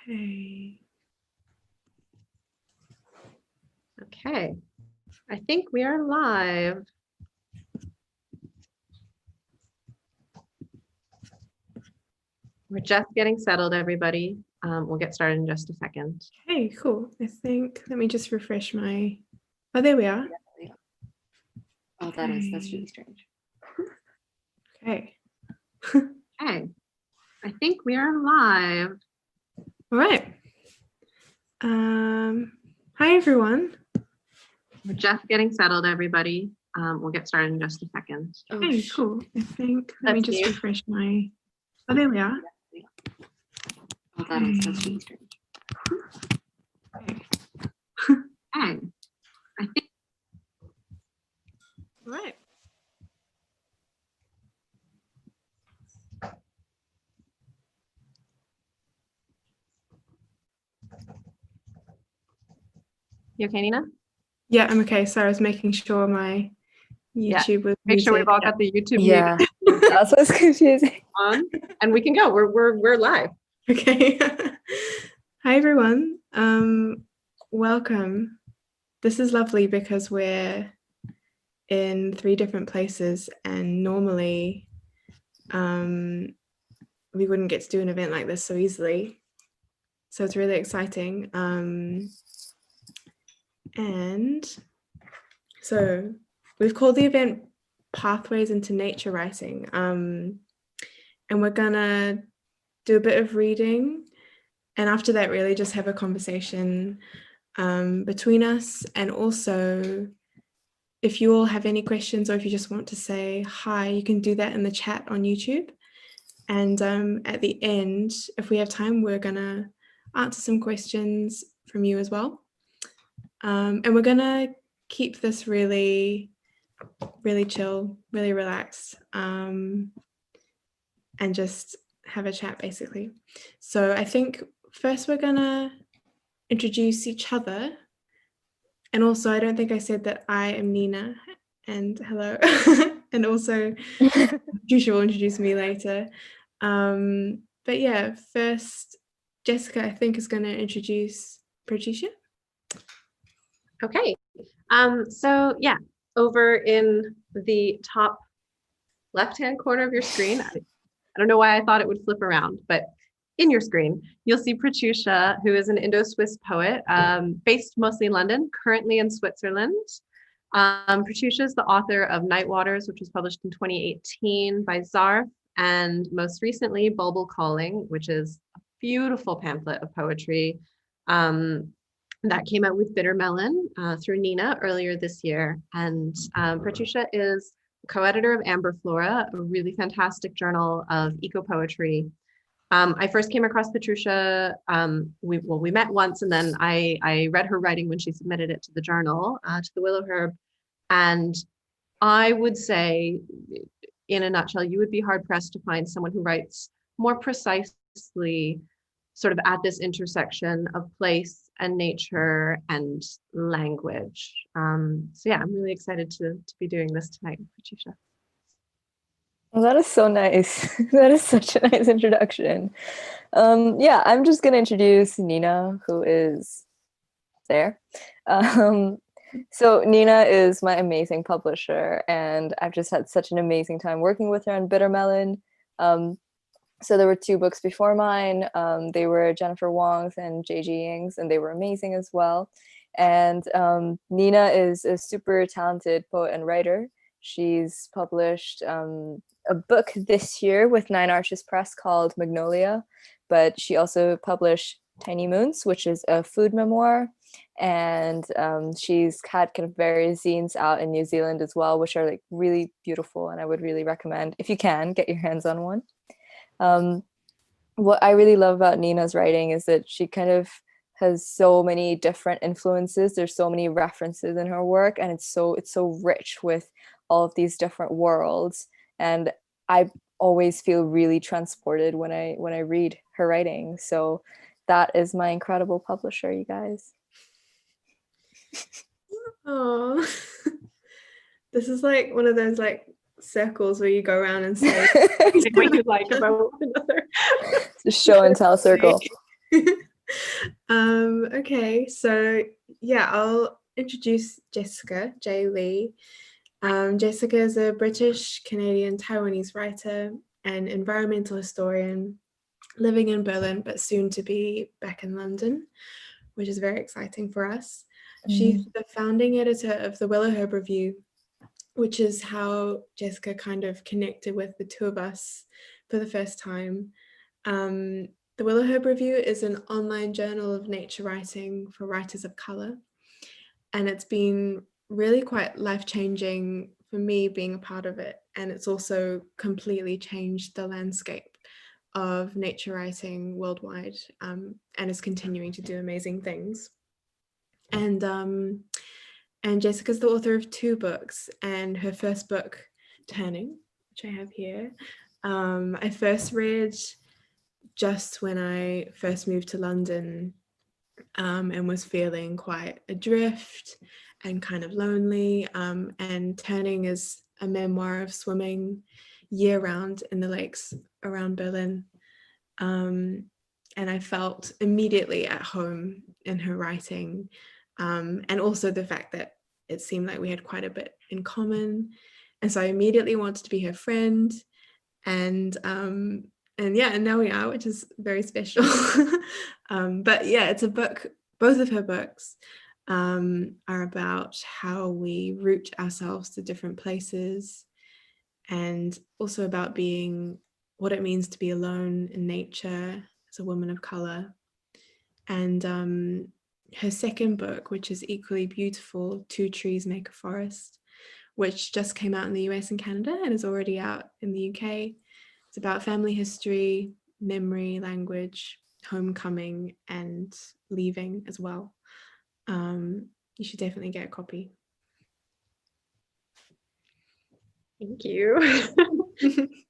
Okay. Okay, I think we are live. We're just getting settled, everybody. We'll get started in just a second. Okay, cool. I think, let me just refresh my, oh, there we are. Oh, that's really strange. Okay. Okay, I think we are live. All right. Hi, everyone. We're just getting settled, everybody. We'll get started in just a second. Okay, cool. I think, let me That's just you. refresh my, oh, there we are. Oh, that's really strange. Okay. Okay, I think. All right. You okay, Nina? Yeah, I'm okay. So I was making sure my YouTube was Make sure we've muted. all got the YouTube Yeah, that's what's confusing. on, and we can go. We're live. Okay. Hi, everyone. Welcome. This is lovely because we're in 3 different places, and normally we wouldn't get to do an event like this so easily. So it's really exciting. And so we've called the event Pathways into Nature Writing. And we're gonna do a bit of reading, and after that really just have a conversation between us. And also, if you all have any questions or if you just want to say hi, you can do that in the chat on YouTube. And at the end, if we have time, we're gonna answer some questions from you as well. And we're gonna keep this really, really chill, really relaxed, and just have a chat basically. So I think first we're gonna introduce each other. And also, I don't think I said that I am Nina, and hello. And also, Pratyusha will introduce me later. But yeah, first, Jessica, I think, is going to introduce Pratyusha. Okay. So yeah, over in the top left-hand corner of your screen, I don't know why I thought it would flip around, but in your screen, you'll see Pratyusha, who is an Indo-Swiss poet, based mostly in London, currently in Switzerland. Pratyusha is the author of Night Waters, which was published in 2018 by Zarf, and most recently, Bulbul Calling, which is a beautiful pamphlet of poetry that came out with Bitter Melon through Nina earlier this year. And Pratyusha is co-editor of Amber Flora, a really fantastic journal of eco-poetry. I first came across Pratyusha, we met once, and then I read her writing when she submitted it to the journal, to the Willow Herb. And I would say, in a nutshell, you would be hard pressed to find someone who writes more precisely sort of at this intersection of place and nature and language. So yeah, I'm really excited to be doing this tonight with Pratyusha. Well, that is so nice. That is such a nice introduction. Yeah, I'm just going to introduce Nina, who is there. So Nina is my amazing publisher, and I've just had such an amazing time working with her on Bitter Melon. So there were 2 books before mine. They were Jennifer Wong's and J.G. Ying's, and they were amazing as well. And Nina is a super talented poet and writer. She's published a book this year with 9 Arches Press called Magnolia, but she also published Tiny Moons, which is a food memoir. And she's had kind of various zines out in New Zealand as well, which are like really beautiful. And I would really recommend, if you can, get your hands on one. What I really love about Nina's writing is that she kind of has so many different influences. There's so many references in her work, and it's so rich with all of these different worlds. And I always feel really transported when I read her writing. So that is my incredible publisher, you guys. Oh, this is like one of those like circles where you go around and say What you like about one another. The show and tell circle. Okay, so yeah, I'll introduce Jessica J. Lee. Jessica is a British, Canadian, Taiwanese writer and environmental historian living in Berlin, but soon to be back in London, which is very exciting for us. She's the founding editor of the Willow Herb Review, which is how Jessica kind of connected with the two of us for the first time. The Willow Herb Review is an online journal of nature writing for writers of colour, and it's been really quite life-changing for me being a part of it, and it's also completely changed the landscape of nature writing worldwide, and is continuing to do amazing things. And Jessica's the author of 2 books, and her first book, Turning, which I have here, I first read just when I first moved to London, and was feeling quite adrift and kind of lonely. And Turning is a memoir of swimming year-round in the lakes around Berlin. And I felt immediately at home in her writing, and also the fact that it seemed like we had quite a bit in common. And so I immediately wanted to be her friend. And yeah, and now we are, which is very special. But yeah, it's a book, both of her books are about how we root ourselves to different places, and also about being, what it means to be alone in nature as a woman of color. And her second book, which is equally beautiful, Two Trees Make a Forest, which just came out in the US and Canada and is already out in the UK. It's about family history, memory, language, homecoming, and leaving as well. You should definitely get a copy. Thank you.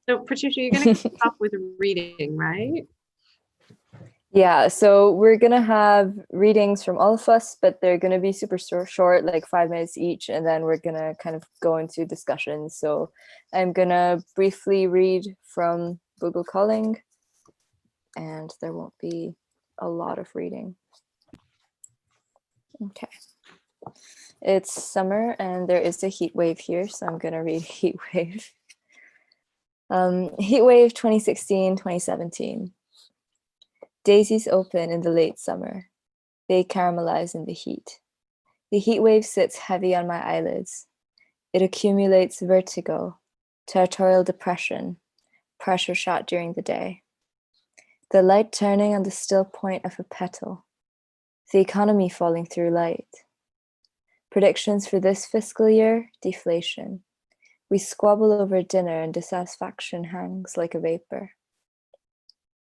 So, Pratyusha, you're going to kick off with reading, right? Yeah, so we're gonna have readings from all of us, but they're gonna be super short, like 5 minutes each, and then we're gonna kind of go into discussions. So I'm gonna briefly read from Google Calling, and there won't be a lot of reading. Okay. It's summer and there is a heat wave here, so I'm gonna read heat wave. Heat wave 2016-2017. Daisies open in the late summer. They caramelize in the heat. The heat wave sits heavy on my eyelids. It accumulates vertigo, territorial depression, pressure shot during the day. The light turning on the still point of a petal. The economy falling through light. Predictions for this fiscal year, deflation. We squabble over dinner and dissatisfaction hangs like a vapor.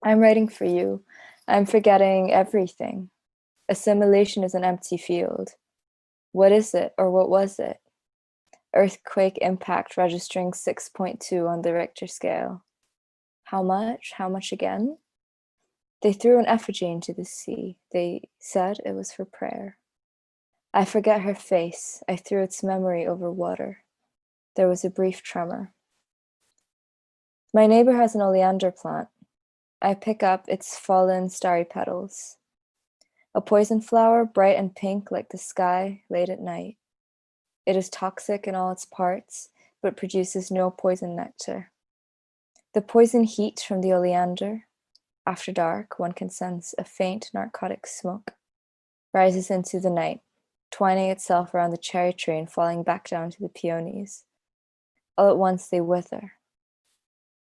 I'm writing for you. I'm forgetting everything. Assimilation is an empty field. What is it, or what was it? Earthquake impact registering 6.2 on the Richter scale. How much? How much again? They threw an effigy into the sea. They said it was for prayer. I forget her face. I threw its memory over water. There was a brief tremor. My neighbor has an oleander plant. I pick up its fallen starry petals. A poison flower, bright and pink like the sky late at night. It is toxic in all its parts, but produces no poison nectar. The poison heat from the oleander, after dark, one can sense a faint narcotic smoke, rises into the night, twining itself around the cherry tree and falling back down to the peonies. All at once they wither.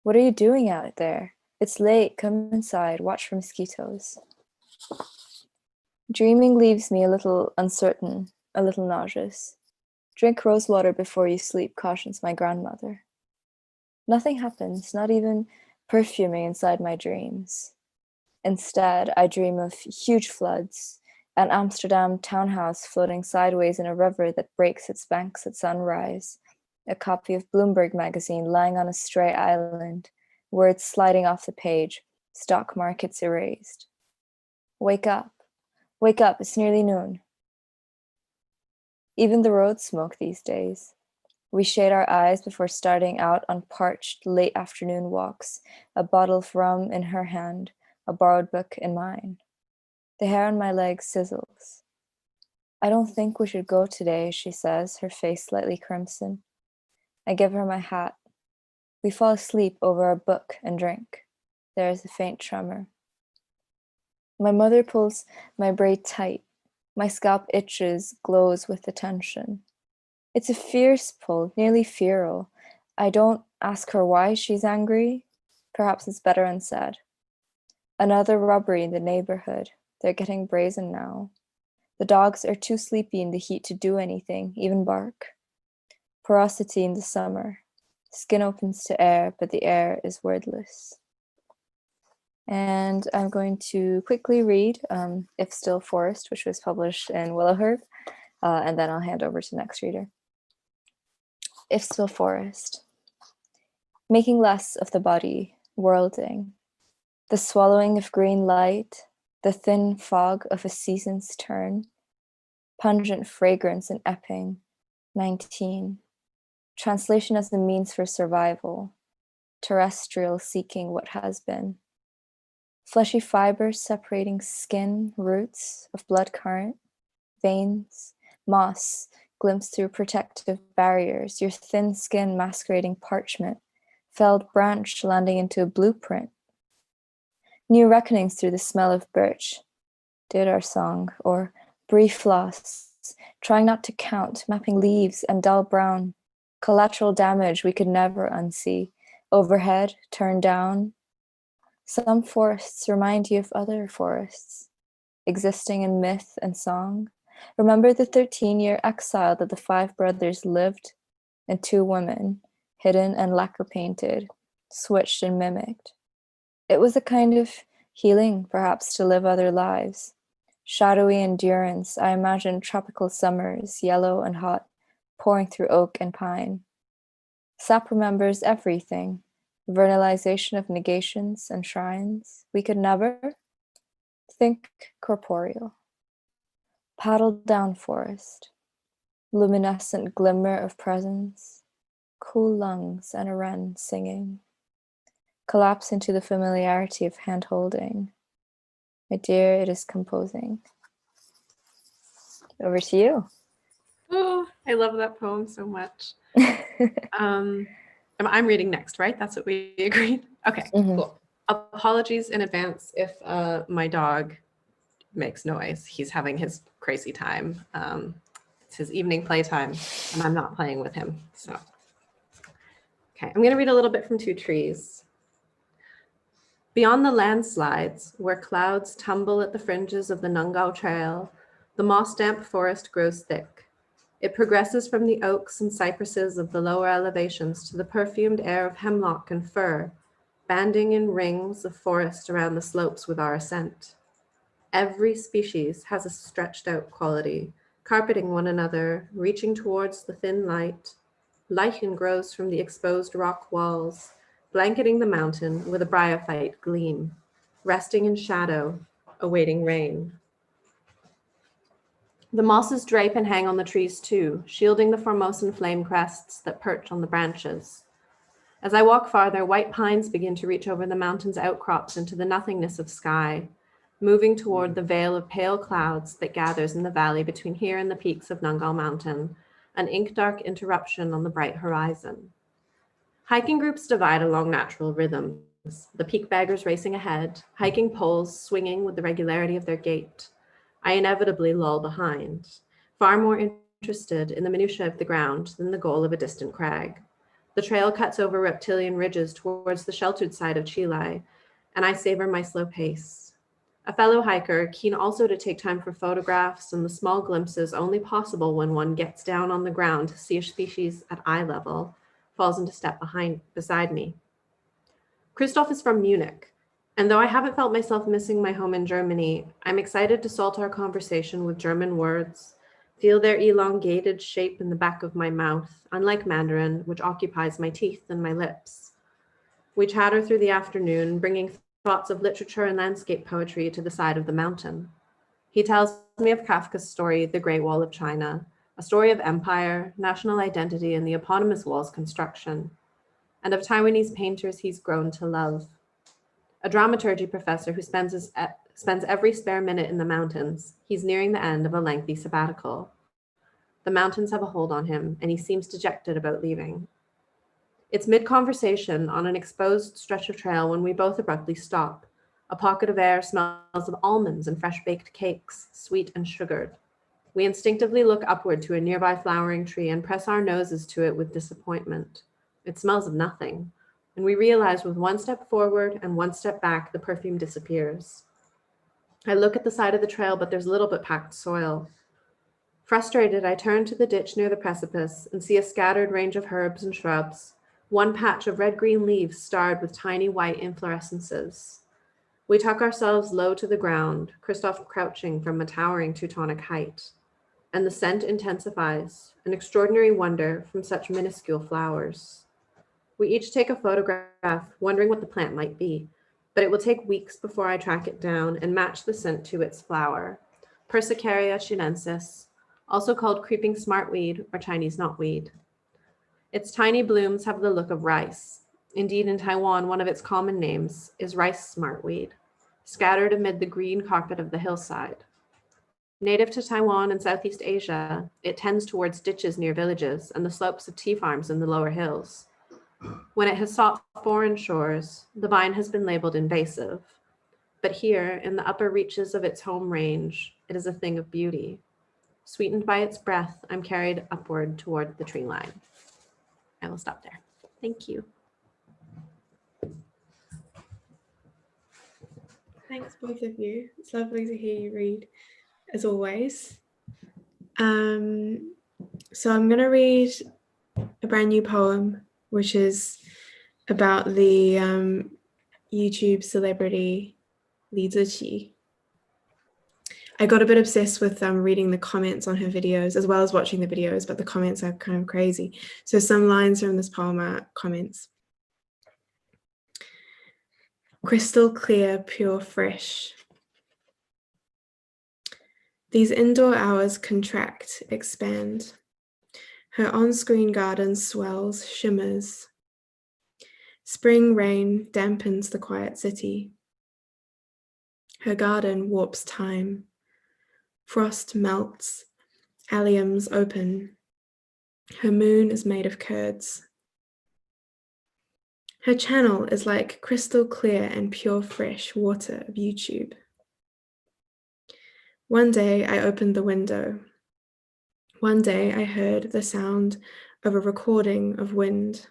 What are you doing out there? It's late, come inside, watch for mosquitoes. Dreaming leaves me a little uncertain, a little nauseous. Drink rose water before you sleep, cautions my grandmother. Nothing happens, not even perfuming inside my dreams. Instead, I dream of huge floods, an Amsterdam townhouse floating sideways in a river that breaks its banks at sunrise, a copy of Bloomberg magazine lying on a stray island, words sliding off the page, stock markets erased. Wake up, it's nearly noon. Even the roads smoke these days. We shade our eyes before starting out on parched late afternoon walks, a bottle of rum in her hand, a borrowed book in mine. The hair on my leg sizzles. I don't think we should go today, she says, her face slightly crimson. I give her my hat. We fall asleep over our book and drink. There is a faint tremor. My mother pulls my braid tight. My scalp itches, glows with the tension. It's a fierce pull, nearly feral. I don't ask her why she's angry. Perhaps it's better unsaid. Another robbery in the neighborhood. They're getting brazen now. The dogs are too sleepy in the heat to do anything, even bark. Porosity in the summer. Skin opens to air, but the air is wordless. And I'm going to quickly read If Still Forest, which was published in Willowherb, and then I'll hand over to the next reader. If Still Forest. Making less of the body, worlding. The swallowing of green light, the thin fog of a season's turn. Pungent fragrance in Epping, 19. Translation as the means for survival. Terrestrial seeking what has been. Fleshy fibers separating skin, roots of blood current, veins, moss glimpsed through protective barriers, your thin skin masquerading parchment, felled branch landing into a blueprint. New reckonings through the smell of birch, did our song, or brief loss, trying not to count, mapping leaves and dull brown, collateral damage we could never unsee, overhead, turned down. Some forests remind you of other forests, existing in myth and song. Remember the 13-year exile that the 5 brothers lived, and 2 women, hidden and lacquer painted, switched and mimicked. It was a kind of healing, perhaps, to live other lives. Shadowy endurance, I imagine tropical summers, yellow and hot, pouring through oak and pine. Sap remembers everything. Vernalization of negations and shrines. We could never think corporeal. Paddle down forest. Luminescent glimmer of presence. Cool lungs and a wren singing. Collapse into the familiarity of hand-holding. My dear, it is composing. Over to you. Oh, I love that poem so much. I'm reading next, right? That's what we agreed. Okay, cool. Apologies in advance if my dog makes noise. He's having his crazy time. It's his evening playtime, and I'm not playing with him. So, okay, I'm going to read a little bit from Two Trees. Beyond the landslides, where clouds tumble at the fringes of the Nungao Trail, the moss-damp forest grows thick. It progresses from the oaks and cypresses of the lower elevations to the perfumed air of hemlock and fir, banding in rings of forest around the slopes with our ascent. Every species has a stretched out quality, carpeting one another, reaching towards the thin light. Lichen grows from the exposed rock walls, blanketing the mountain with a bryophyte gleam, resting in shadow, awaiting rain. The mosses drape and hang on the trees too, shielding the Formosan flame crests that perch on the branches. As I walk farther, white pines begin to reach over the mountain's outcrops into the nothingness of sky, moving toward the veil of pale clouds that gathers in the valley between here and the peaks of Nungao Mountain, an ink-dark interruption on the bright horizon. Hiking groups divide along natural rhythms, the peak baggers racing ahead, hiking poles swinging with the regularity of their gait. I inevitably loll behind, far more interested in the minutiae of the ground than the goal of a distant crag. The trail cuts over reptilian ridges towards the sheltered side of Chilai, and I savor my slow pace. A fellow hiker, keen also to take time for photographs and the small glimpses only possible when one gets down on the ground to see a species at eye level, falls into step beside me. Christoph is from Munich, and though I haven't felt myself missing my home in Germany, I'm excited to salt our conversation with German words, feel their elongated shape in the back of my mouth, unlike Mandarin, which occupies my teeth and my lips. We chatter through the afternoon, bringing thoughts of literature and landscape poetry to the side of the mountain. He tells me of Kafka's story, The Great Wall of China, a story of empire, national identity, and the eponymous wall's construction, and of Taiwanese painters he's grown to love. a dramaturgy professor who spends every spare minute in the mountains. He's nearing the end of a lengthy sabbatical. The mountains have a hold on him, and he seems dejected about leaving. It's mid-conversation on an exposed stretch of trail when we both abruptly stop. A pocket of air smells of almonds and fresh-baked cakes, sweet and sugared. We instinctively look upward to a nearby flowering tree and press our noses to it with disappointment. It smells of nothing, and we realize with one step forward and one step back, the perfume disappears. I look at the side of the trail, but there's little but packed soil. Frustrated, I turn to the ditch near the precipice and see a scattered range of herbs and shrubs, one patch of red-green leaves starred with tiny white inflorescences. We tuck ourselves low to the ground, Christoph crouching from a towering Teutonic height, and the scent intensifies, an extraordinary wonder from such minuscule flowers. We each take a photograph, wondering what the plant might be, but it will take weeks before I track it down and match the scent to its flower, Persicaria chinensis, also called creeping smartweed or Chinese knotweed. Its tiny blooms have the look of rice. Indeed, in Taiwan, one of its common names is rice smartweed, scattered amid the green carpet of the hillside. Native to Taiwan and Southeast Asia, it tends towards ditches near villages and the slopes of tea farms in the lower hills. When it has sought foreign shores, the vine has been labeled invasive. But here, in the upper reaches of its home range, it is a thing of beauty. Sweetened by its breath, I'm carried upward toward the tree line. I will stop there. Thank you. Thanks, both of you. It's lovely to hear you read, as always. So I'm going to read a brand new poem, which is about the YouTube celebrity Li Ziqi. I got a bit obsessed with reading the comments on her videos as well as watching the videos, but the comments are kind of crazy. So some lines from this poem are comments. Crystal clear, pure, fresh. These indoor hours contract, expand. Her on-screen garden swells, shimmers. Spring rain dampens the quiet city. Her garden warps time. Frost melts, alliums open. Her moon is made of curds. Her channel is like crystal clear and pure fresh water of YouTube. One day I opened the window. One day I heard the sound of a recording of wind.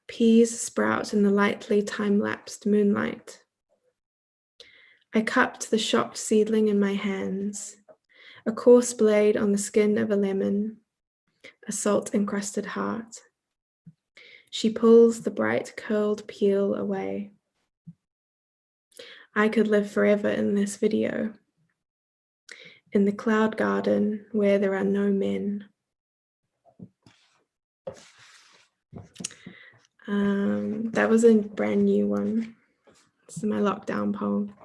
Peas sprout in the lightly time-lapsed moonlight. I cupped the shocked seedling in my hands, a coarse blade on the skin of a lemon, a salt-encrusted heart. She pulls the bright curled peel away. I could live forever in this video, in the cloud garden where there are no men. That was a brand new one. This is my lockdown poem.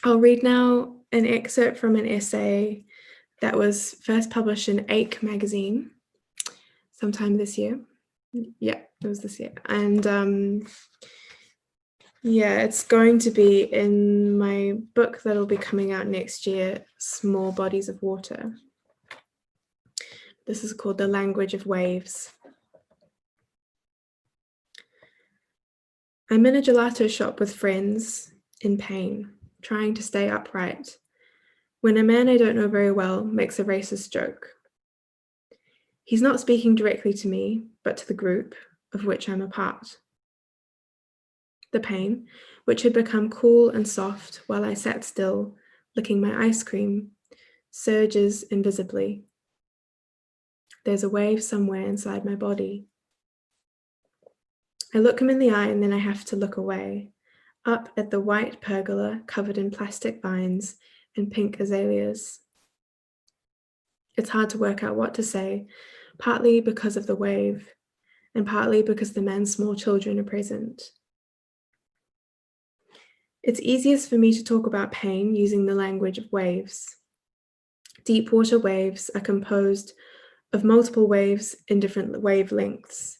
I'll read now an excerpt from an essay that was first published in Ache magazine sometime this year. Yeah, it was this year. And yeah, it's going to be in my book that'll be coming out next year, Small Bodies of Water. This is called The Language of Waves. I'm in a gelato shop with friends, in pain, trying to stay upright, when a man I don't know very well makes a racist joke. He's not speaking directly to me, but to the group of which I'm a part. The pain, which had become cool and soft while I sat still, licking my ice cream, surges invisibly. There's a wave somewhere inside my body. I look him in the eye and then I have to look away, up at the white pergola covered in plastic vines and pink azaleas. It's hard to work out what to say, partly because of the wave, and partly because the man's small children are present. It's easiest for me to talk about pain using the language of waves. Deep water waves are composed of multiple waves in different wavelengths,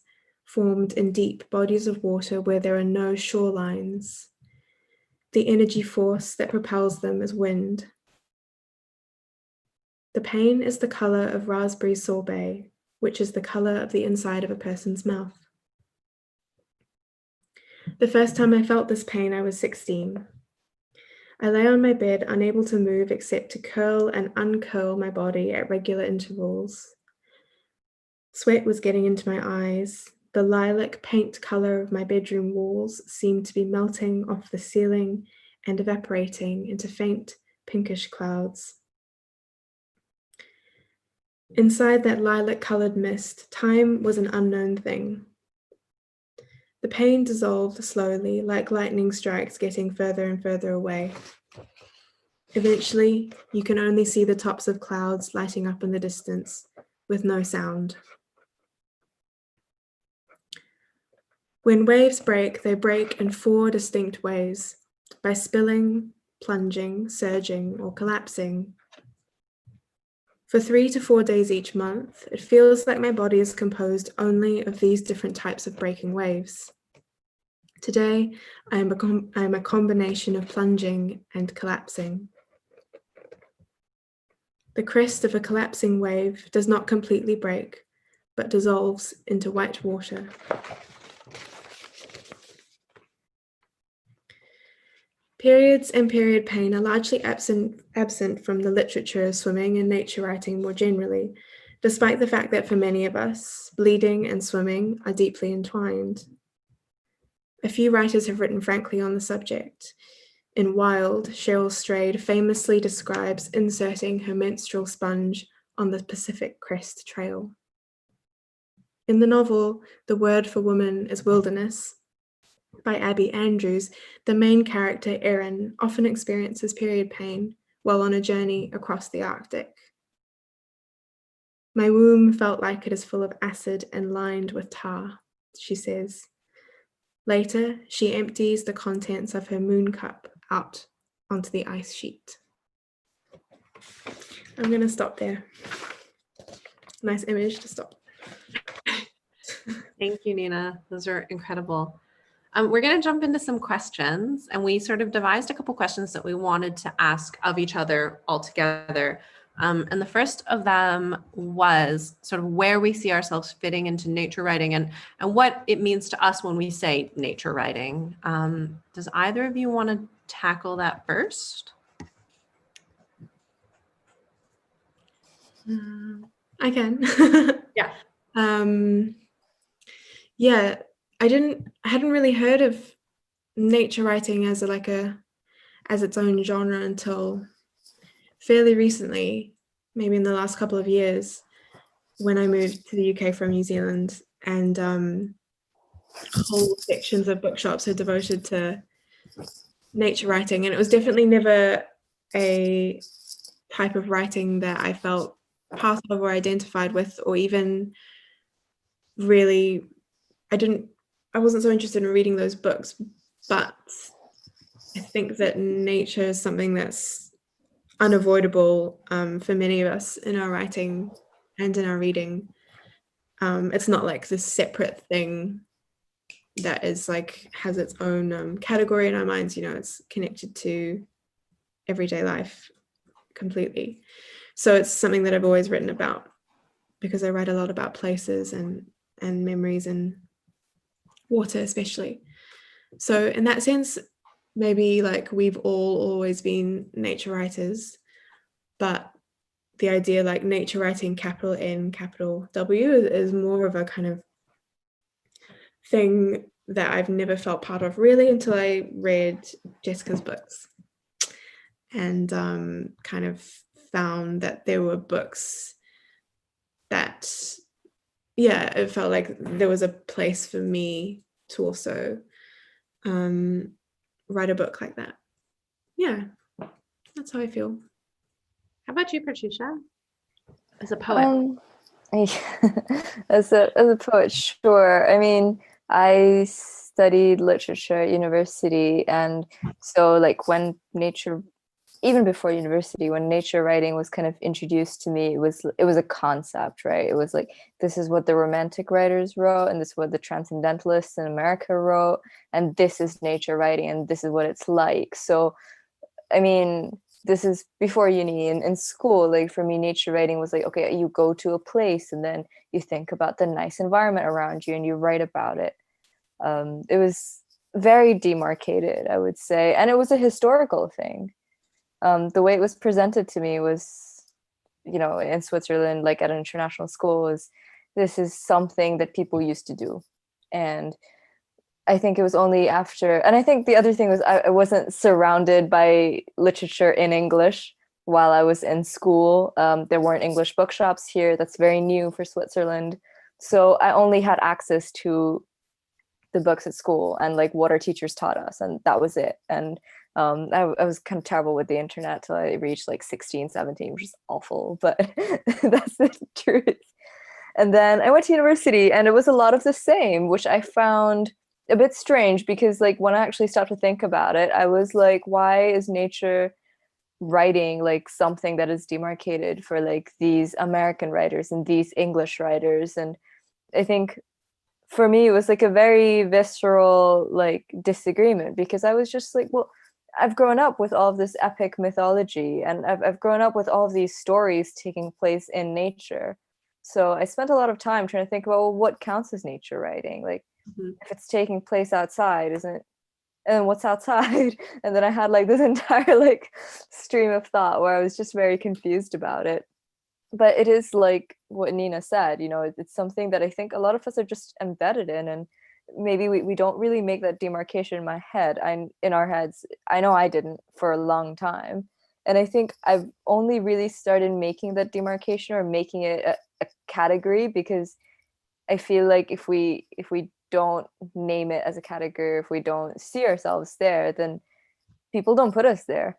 formed in deep bodies of water where there are no shorelines. The energy force that propels them is wind. The pain is the color of raspberry sorbet, which is the color of the inside of a person's mouth. The first time I felt this pain, I was 16. I lay on my bed, unable to move except to curl and uncurl my body at regular intervals. Sweat was getting into my eyes. The lilac paint color of my bedroom walls seemed to be melting off the ceiling and evaporating into faint pinkish clouds. Inside that lilac-colored mist, time was an unknown thing. The pain dissolved slowly, like lightning strikes getting further and further away. Eventually, you can only see the tops of clouds lighting up in the distance, with no sound. When waves break, they break in 4 distinct ways, by spilling, plunging, surging, or collapsing. For 3 to 4 days each month, it feels like my body is composed only of these different types of breaking waves. Today, I am a combination of plunging and collapsing. The crest of a collapsing wave does not completely break, but dissolves into white water. Periods and period pain are largely absent from the literature of swimming and nature writing more generally, despite the fact that for many of us, bleeding and swimming are deeply entwined. A few writers have written frankly on the subject. In Wild, Cheryl Strayed famously describes inserting her menstrual sponge on the Pacific Crest Trail. In the novel, The Word for Woman is Wilderness, by Abby Andrews, the main character, Erin, often experiences period pain while on a journey across the Arctic. My womb felt like it is full of acid and lined with tar, she says. Later, she empties the contents of her moon cup out onto the ice sheet. I'm going to stop there. Nice image to stop. Thank you, Nina. Those are incredible. We're going to jump into some questions, and we sort of devised a couple questions that we wanted to ask of each other all together. And the first of them was sort of where we see ourselves fitting into nature writing and what it means to us when we say nature writing. Does either of you want to tackle that first? I can. Yeah. Yeah, I hadn't really heard of nature writing as as its own genre until fairly recently, maybe in the last couple of years, when I moved to the UK from New Zealand, and whole sections of bookshops are devoted to nature writing, and it was definitely never a type of writing that I felt part of or identified with, or even really, I wasn't so interested in reading those books, but I think that nature is something that's unavoidable for many of us in our writing and in our reading. It's not like this separate thing that is like has its own category in our minds. You know, it's connected to everyday life completely. So it's something that I've always written about because I write a lot about places and memories and water especially. So in that sense, maybe like we've all always been nature writers, but the idea like nature writing, capital N, capital W, is more of a kind of thing that I've never felt part of really until I read Jessica's books and kind of found that there were books that, yeah, it felt like there was a place for me to also write a book like that. Yeah, that's how I feel. How about you, Pratyusha, as a poet? As a poet, sure. I mean, I studied literature at university, and so like when nature even before university, when nature writing was kind of introduced to me, it was a concept, right? It was like, this is what the romantic writers wrote, and this is what the transcendentalists in America wrote, and this is nature writing, and this is what it's like. So I mean, this is before uni. In school, like for me, nature writing was like, okay, you go to a place and then you think about the nice environment around you and you write about it. It was very demarcated, I would say, and it was a historical thing. The way it was presented to me was, you know, in Switzerland, like at an international school, was this is something that people used to do. And I think it was only after, and I think the other thing was I wasn't surrounded by literature in English while I was in school. There weren't English bookshops here. That's very new for Switzerland. So I only had access to the books at school and like what our teachers taught us, and that was it. And I was kind of terrible with the internet till I reached like 16, 17, which is awful, but that's the truth. And then I went to university and it was a lot of the same, which I found a bit strange because like when I actually stopped to think about it, I was like, why is nature writing like something that is demarcated for like these American writers and these English writers? And I think for me it was like a very visceral like disagreement, because I was just like, well, I've grown up with all of this epic mythology, and I've grown up with all of these stories taking place in nature. So I spent a lot of time trying to think about, well, what counts as nature writing? Like, if it's taking place outside, isn't, and what's outside? And then I had like this entire like stream of thought where I was just very confused about it. But it is like what Nina said, you know, it's something that I think a lot of us are just embedded in, and maybe we don't really make that demarcation in my head. In our heads. I know I didn't for a long time. And I think I've only really started making that demarcation or making it a category because I feel like if we don't name it as a category, if we don't see ourselves there, then people don't put us there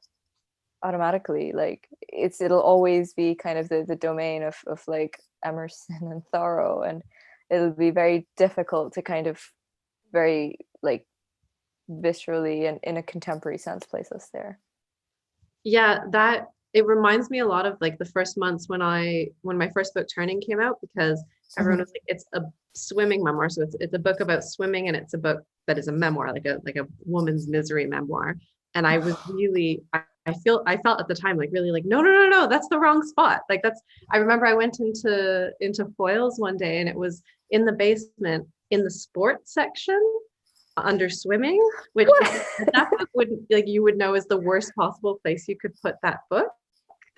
automatically. Like it'll always be kind of the domain of like Emerson and Thoreau, and it'll be very difficult to kind of very like viscerally and in a contemporary sense place us there. Yeah, that it reminds me a lot of like the first months when my first book Turning came out, because everyone was like, it's a swimming memoir, so it's a book about swimming, and it's a book that is a memoir, like a woman's misery memoir. And I was really I felt at the time like really like no, that's the wrong spot. Like I remember I went into Foyles one day, and it was in the basement in the sports section under swimming, which that book would, like, you would know is the worst possible place you could put that book.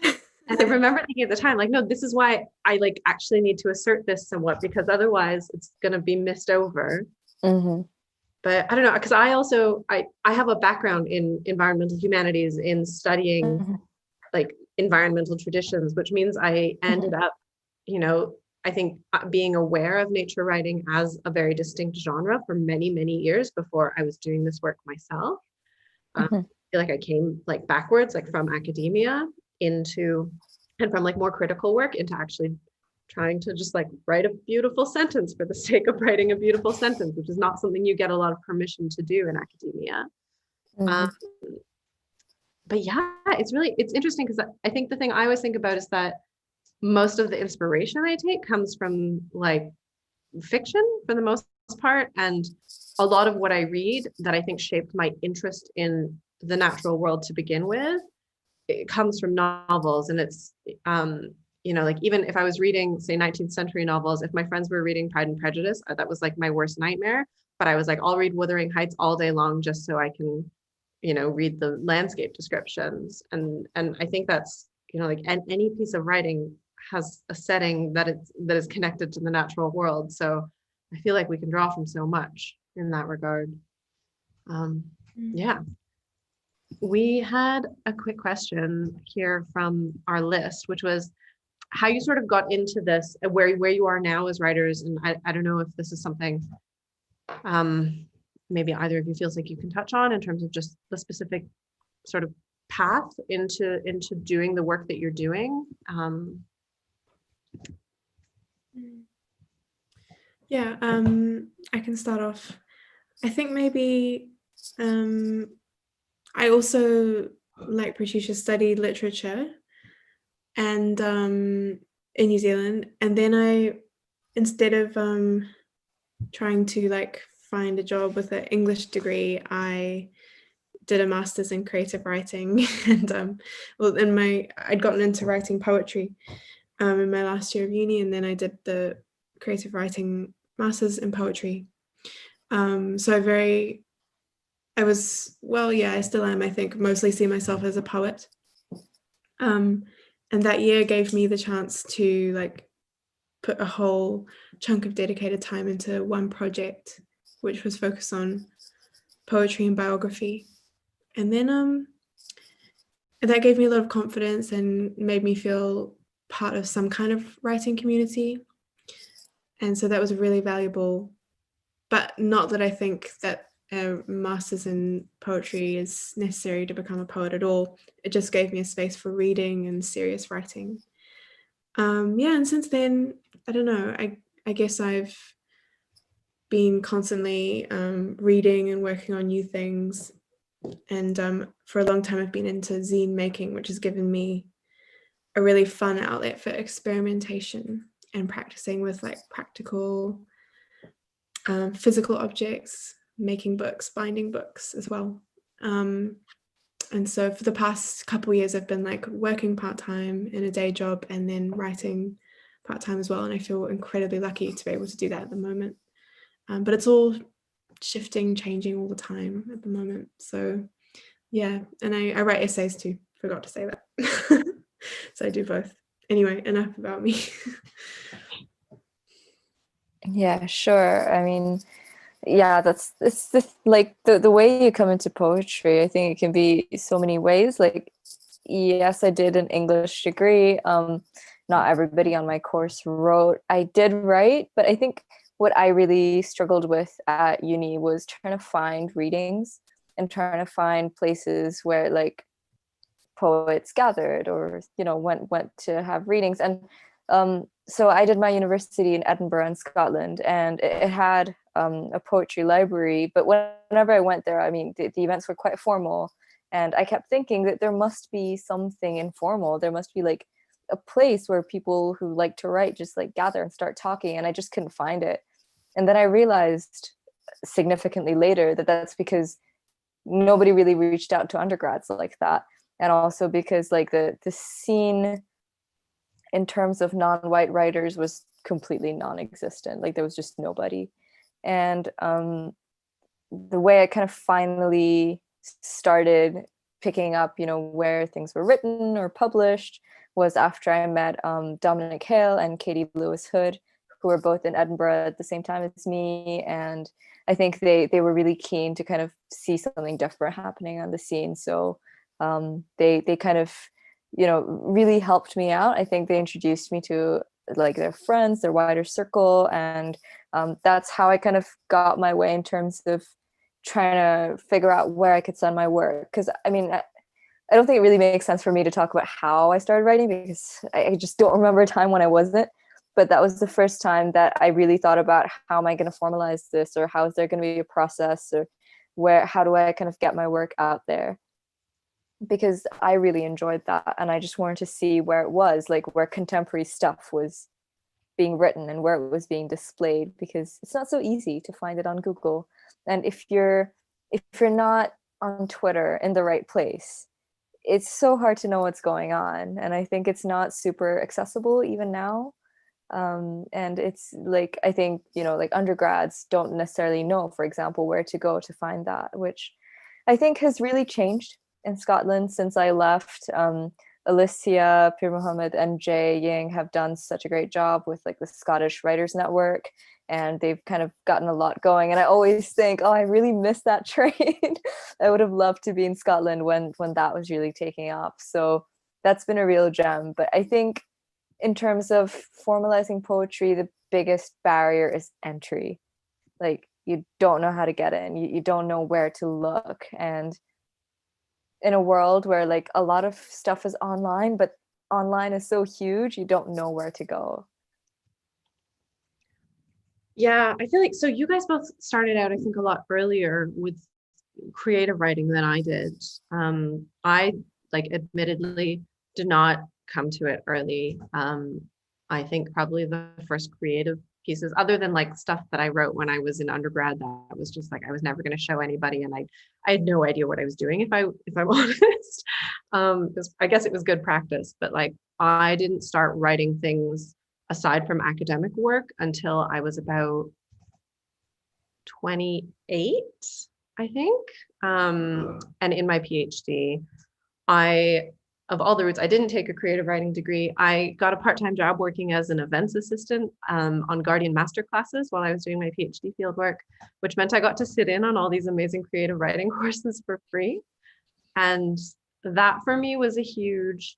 And I remember thinking at the time, like, no, this is why I like actually need to assert this somewhat, because otherwise it's going to be missed over. But I don't know, because I have a background in environmental humanities, in studying like environmental traditions, which means I ended up, you know, I think being aware of nature writing as a very distinct genre for many, many years before I was doing this work myself. I feel like I came like backwards, like from academia into, and from like more critical work into actually trying to just like write a beautiful sentence for the sake of writing a beautiful sentence, which is not something you get a lot of permission to do in academia. But yeah, it's interesting, because I think the thing I always think about is that most of the inspiration I take comes from like fiction for the most part, and a lot of what I read that I think shaped my interest in the natural world to begin with, it comes from novels. And it's you know, like even if I was reading say 19th century novels, if my friends were reading Pride and Prejudice, that was like my worst nightmare. But I was like, I'll read Wuthering Heights all day long just so I can, you know, read the landscape descriptions. And I think that's, you know, like any piece of writing has a setting that is connected to the natural world. So I feel like we can draw from so much in that regard. Yeah. We had a quick question here from our list, which was how you sort of got into this, where you are now as writers. And I don't know if this is something maybe either of you feels like you can touch on in terms of just the specific sort of path into doing the work that you're doing. Yeah, I can start off. I think maybe I also like Pratyusha, studied literature and in New Zealand, and then I, instead of trying to like find a job with an English degree, I did a master's in creative writing. And well, I'd gotten into writing poetry in my last year of uni, and then I did the creative writing master's in poetry. So I still am, I think, mostly see myself as a poet. And that year gave me the chance to like put a whole chunk of dedicated time into one project, which was focused on poetry and biography. And then that gave me a lot of confidence and made me feel part of some kind of writing community. And so that was really valuable, but not that I think that a master's in poetry is necessary to become a poet at all. It just gave me a space for reading and serious writing. And since then, I don't know, I guess I've been constantly reading and working on new things. And for a long time, I've been into zine making, which has given me a really fun outlet for experimentation and practicing with like practical physical objects, making books, binding books as well. And so for the past couple of years, I've been like working part-time in a day job and then writing part-time as well. And I feel incredibly lucky to be able to do that at the moment. But it's all shifting, changing all the time at the moment. So yeah, and I write essays too, forgot to say that. So I do both. Anyway, enough about me. Yeah, sure. I mean, yeah, it's just like the way you come into poetry, I think it can be so many ways. Like, yes, I did an English degree. Not everybody on my course wrote. I did write, but I think what I really struggled with at uni was trying to find readings and trying to find places where like poets gathered or went to have readings. And so I did my university in Edinburgh in Scotland, and it had a poetry library, but whenever I went there, I mean, the events were quite formal, and I kept thinking that there must be something informal. There must be like a place where people who like to write just like gather and start talking, and I just couldn't find it. And then I realized significantly later that that's because nobody really reached out to undergrads like that, and also because like the scene in terms of non-white writers was completely non-existent. Like there was just nobody. And the way I kind of finally started picking up, where things were written or published was after I met Dominic Hale and Katie Lewis Hood, who were both in Edinburgh at the same time as me. And I think they were really keen to kind of see something different happening on the scene. So they kind of, really helped me out. I think they introduced me to like their friends, their wider circle. And that's how I kind of got my way in terms of trying to figure out where I could send my work. Because I mean, I don't think it really makes sense for me to talk about how I started writing, because I just don't remember a time when I wasn't. But that was the first time that I really thought about how am I going to formalize this, or how is there going to be a process, or how do I kind of get my work out there? Because I really enjoyed that, and I just wanted to see where it was, like where contemporary stuff was being written and where it was being displayed, because it's not so easy to find it on Google. And if you're not on Twitter in the right place, it's so hard to know what's going on. And I think it's not super accessible even now. And it's like, I think, like undergrads don't necessarily know, for example, where to go to find that, which I think has really changed in Scotland since I left. Alicia, Pir Mohammed, and Jay Ying have done such a great job with like the Scottish Writers Network, and they've kind of gotten a lot going. And I always think, oh, I really miss that train. I would have loved to be in Scotland when that was really taking off. So that's been a real gem. But I think in terms of formalizing poetry, the biggest barrier is entry. Like you don't know how to get in, you don't know where to look. And in a world where like a lot of stuff is online, but online is so huge, you don't know where to go. Yeah, I feel like so you guys both started out, I think, a lot earlier with creative writing than I did. I, like, admittedly did not come to it early. I think probably the first creative pieces, other than like stuff that I wrote when I was in undergrad, that was just like I was never going to show anybody, and I had no idea what I was doing, if I'm honest. I guess it was good practice, but like I didn't start writing things aside from academic work until I was about 28, I think. And in my PhD, of all the routes, I didn't take a creative writing degree. I got a part-time job working as an events assistant on Guardian master classes while I was doing my PhD fieldwork, which meant I got to sit in on all these amazing creative writing courses for free. And that for me was a huge,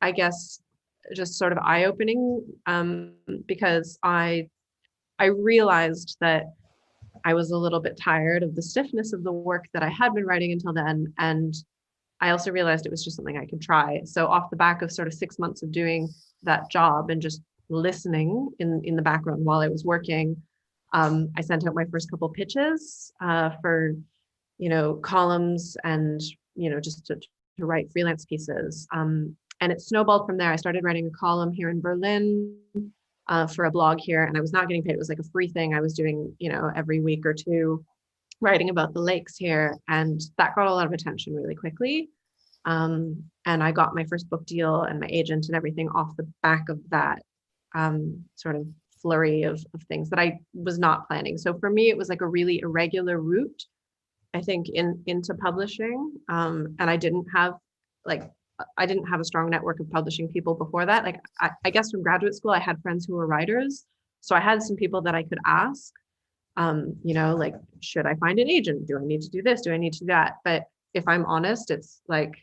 I guess, just sort of eye-opening, because I realized that I was a little bit tired of the stiffness of the work that I had been writing until then. And I also realized it was just something I could try. So off the back of sort of 6 months of doing that job and just listening in the background while I was working, I sent out my first couple pitches for, columns and, just to write freelance pieces. And it snowballed from there. I started writing a column here in Berlin for a blog here, and I was not getting paid. It was like a free thing I was doing, every week or two, writing about the lakes here, and that got a lot of attention really quickly. And I got my first book deal and my agent and everything off the back of that sort of flurry of things that I was not planning. So for me, it was like a really irregular route, I think, into publishing. And I didn't have a strong network of publishing people before that. Like, I guess from graduate school, I had friends who were writers. So I had some people that I could ask, like, should I find an agent? Do I need to do this? Do I need to do that? But if I'm honest, it's like,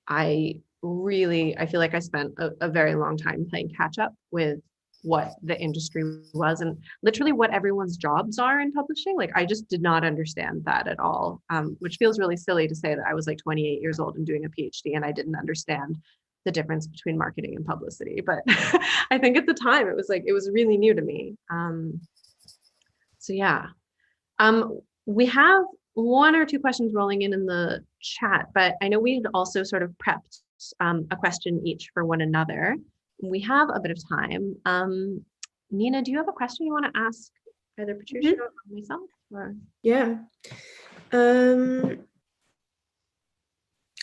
I feel like I spent a very long time playing catch up with what the industry was and literally what everyone's jobs are in publishing. Like, I just did not understand that at all, which feels really silly to say that I was like 28 years old and doing a PhD and I didn't understand the difference between marketing and publicity. But I think at the time it was really new to me. So yeah, we have one or two questions rolling in the chat, but I know we had also sort of prepped a question each for one another. We have a bit of time. Nina, do you have a question you want to ask either Pratyusha or myself? Or? Yeah.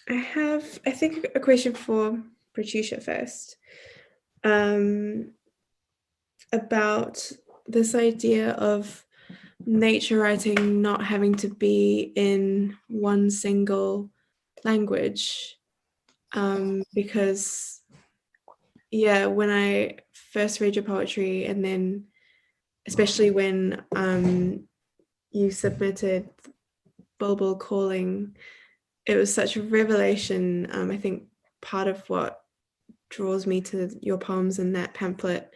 I have, I think, a question for Pratyusha first, about this idea of nature writing not having to be in one single language, because when I first read your poetry, and then especially when you submitted Bulbul Calling, it was such a revelation. I think part of what draws me to your poems in that pamphlet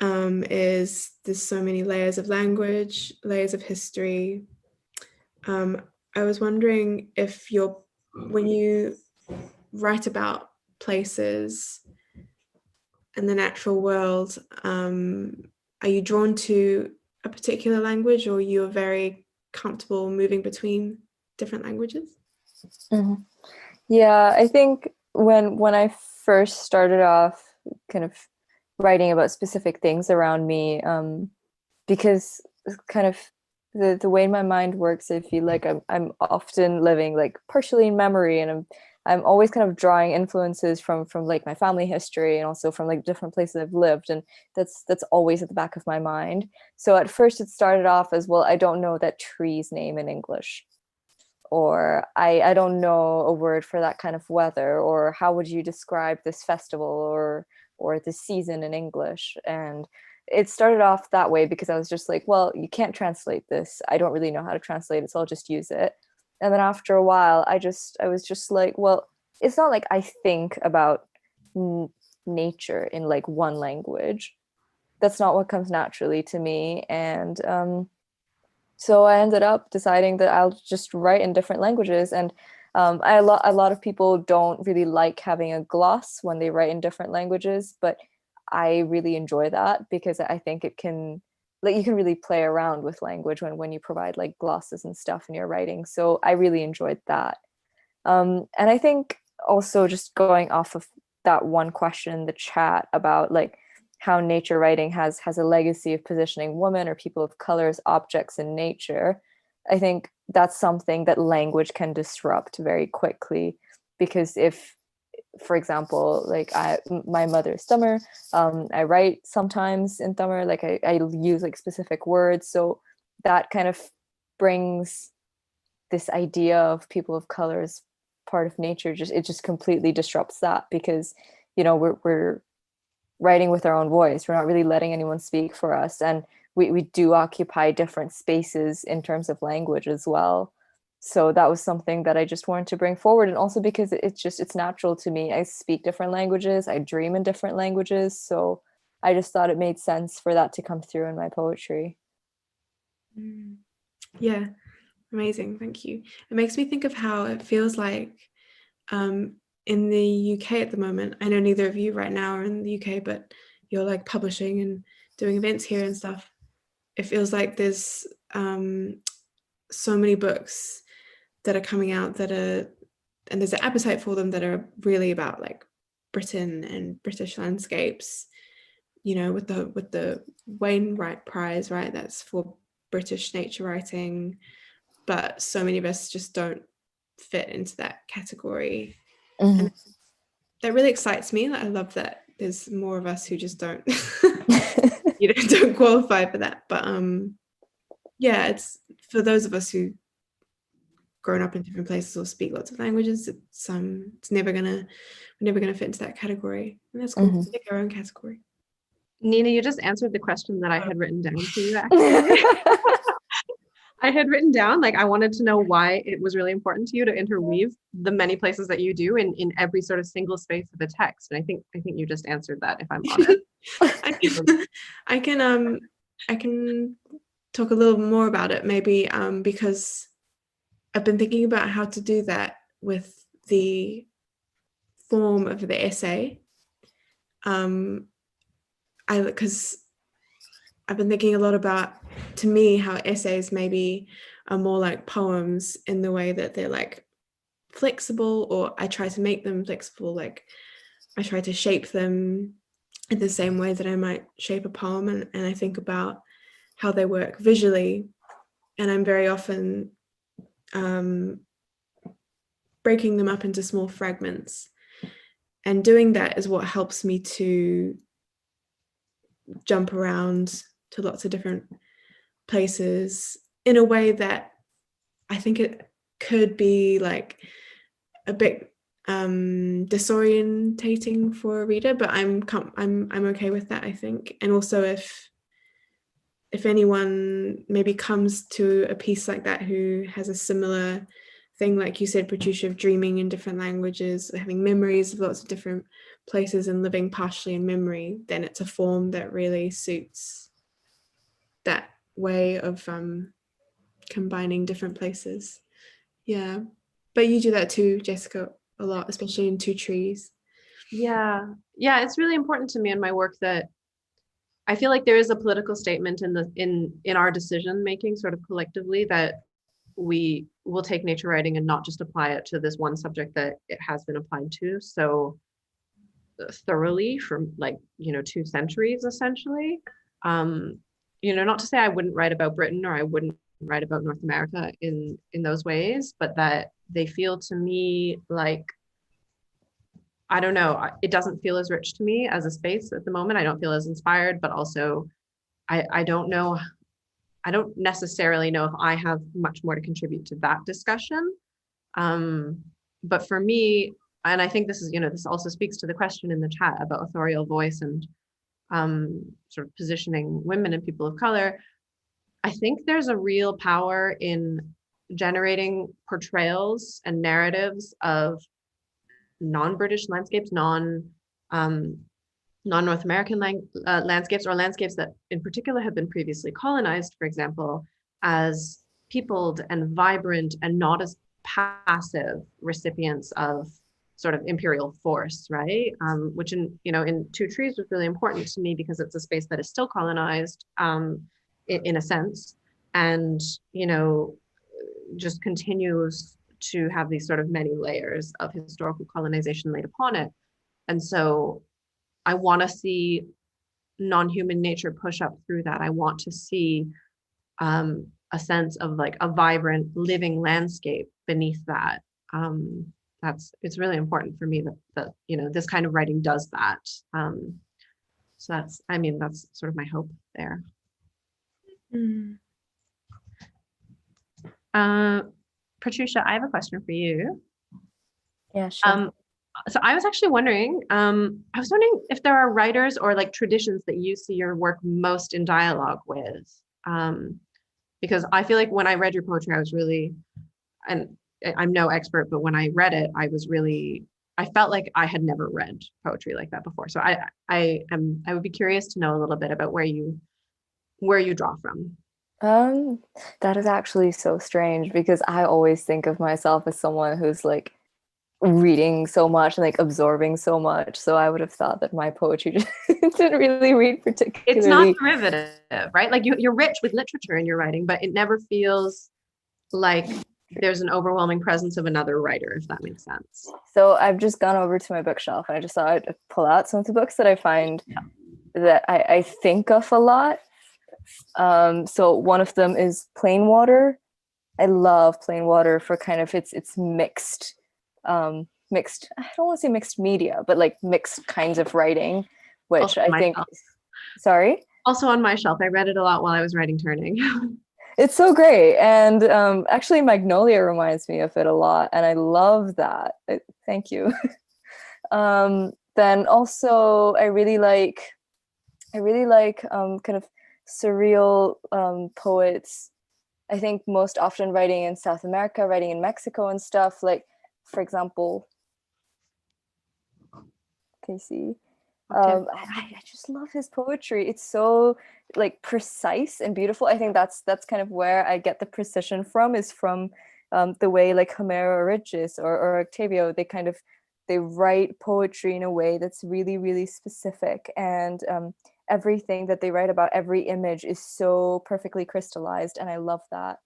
is there's so many layers of language, layers of history. I was wondering if when you write about places in the natural world, are you drawn to a particular language, or you're very comfortable moving between different languages? Mm-hmm. Yeah, I think when I first started off kind of writing about specific things around me, because kind of the way my mind works, I feel like I'm often living like partially in memory, and I'm always kind of drawing influences from like my family history and also from like different places I've lived, and that's always at the back of my mind. So at first it started off as, well, I don't know that tree's name in English, or I don't know a word for that kind of weather, or how would you describe this festival or this season in English. And it started off that way because I was just like, well, you can't translate this. I don't really know how to translate it, so I'll just use it. And then after a while, I was just like, well, it's not like I think about nature in like one language. That's not what comes naturally to me. And so I ended up deciding that I'll just write in different languages. And a lot of people don't really like having a gloss when they write in different languages, but I really enjoy that because I think it can like you can really play around with language when you provide like glosses and stuff in your writing. So I really enjoyed that. And I think also just going off of that one question in the chat about like how nature writing has a legacy of positioning women or people of color as objects in nature. I think that's something that language can disrupt very quickly, because if, for example, like my mother is Tamil, I write sometimes in Tamil, like I use like specific words, so that kind of brings this idea of people of color as part of nature, it just completely disrupts that, because you know we're writing with our own voice, we're not really letting anyone speak for us, and we do occupy different spaces in terms of language as well. So that was something that I just wanted to bring forward, and also because it's natural to me. I speak different languages, I dream in different languages, so I just thought it made sense for that to come through in my poetry. Yeah, amazing, thank you. It makes me think of how it feels like in the UK at the moment. I know neither of you right now are in the UK, but you're like publishing and doing events here and stuff. It feels like there's so many books that are coming out and there's an appetite for them that are really about like Britain and British landscapes, you know, with the Wainwright Prize, right? That's for British nature writing, but so many of us just don't fit into that category. And that really excites me. Like, I love that there's more of us who just don't don't qualify for that. But yeah, it's for those of us who grown up in different places or speak lots of languages, it's never gonna fit into that category. And that's cool. Pick our own category. Nina, you just answered the question that I had written down for you, actually. I had written down, like, I wanted to know why it was really important to you to interweave the many places that you do in every sort of single space of the text. And I think you just answered that, if I'm honest. I can talk a little more about it, maybe, because I've been thinking about how to do that with the form of the essay. Because I've been thinking a lot about, to me, how essays maybe are more like poems in the way that they're like flexible, or I try to make them flexible. Like I try to shape them in the same way that I might shape a poem, and I think about how they work visually, and I'm very often breaking them up into small fragments, and doing that is what helps me to jump around to lots of different places in a way that I think it could be like a bit disorientating for a reader, but I'm okay with that, I think. And also if anyone maybe comes to a piece like that who has a similar thing, like you said, Pratyusha, of dreaming in different languages, having memories of lots of different places and living partially in memory, then it's a form that really suits that way of combining different places. Yeah, but you do that too, Jessica, a lot, especially in Two Trees. Yeah, it's really important to me in my work that I feel like there is a political statement in our decision making, sort of collectively, that we will take nature writing and not just apply it to this one subject that it has been applied to so thoroughly for, like, 2 centuries essentially. Not to say I wouldn't write about Britain or I wouldn't write about North America in those ways, but that they feel to me like, I don't know, it doesn't feel as rich to me as a space at the moment. I don't feel as inspired, but also I don't know. I don't necessarily know if I have much more to contribute to that discussion. But for me, and I think this is, this also speaks to the question in the chat about authorial voice and sort of positioning women and people of color. I think there's a real power in generating portrayals and narratives of non-British landscapes, non-North American landscapes, or landscapes that in particular have been previously colonized, for example, as peopled and vibrant and not as passive recipients of sort of imperial force, right? Which in Two Trees was really important to me because it's a space that is still colonized. in a sense, and just continues to have these sort of many layers of historical colonization laid upon it. And so I want to see non-human nature push up through that. I want to see a sense of like a vibrant living landscape beneath that. It's really important for me that this kind of writing does that. So that's sort of my hope there. Pratyusha, I have a question for you. Yeah, sure. So I was actually wondering, if there are writers or like traditions that you see your work most in dialogue with. Because I feel like when I read your poetry, I was really, and I'm no expert, but when I read it, I felt like I had never read poetry like that before. So I would be curious to know a little bit about where you draw from. That is actually so strange because I always think of myself as someone who's like reading so much and like absorbing so much. So I would have thought that my poetry just didn't really read particularly. It's not derivative, right? Like you're rich with literature in your writing, but it never feels like there's an overwhelming presence of another writer, if that makes sense. So I've just gone over to my bookshelf and I just thought I'd pull out some of the books that I find that I think of a lot. So one of them is Plain Water. I love Plain Water for kind of its mixed, I don't want to say mixed media, but like mixed kinds of writing, which I think, sorry? Also on my shelf. I read it a lot while I was writing Turning. It's so great. And actually Magnolia reminds me of it a lot. And I love that. Thank you. Then also I really like kind of surreal poets. I think most often writing in South America, writing in Mexico and stuff. Like, for example, Casey. I just love his poetry. It's so like precise and beautiful. I think that's kind of where I get the precision from, is from the way like Homero or Regis or Octavio, they write poetry in a way that's really, really specific. And everything that they write about, every image is so perfectly crystallized. And I love that.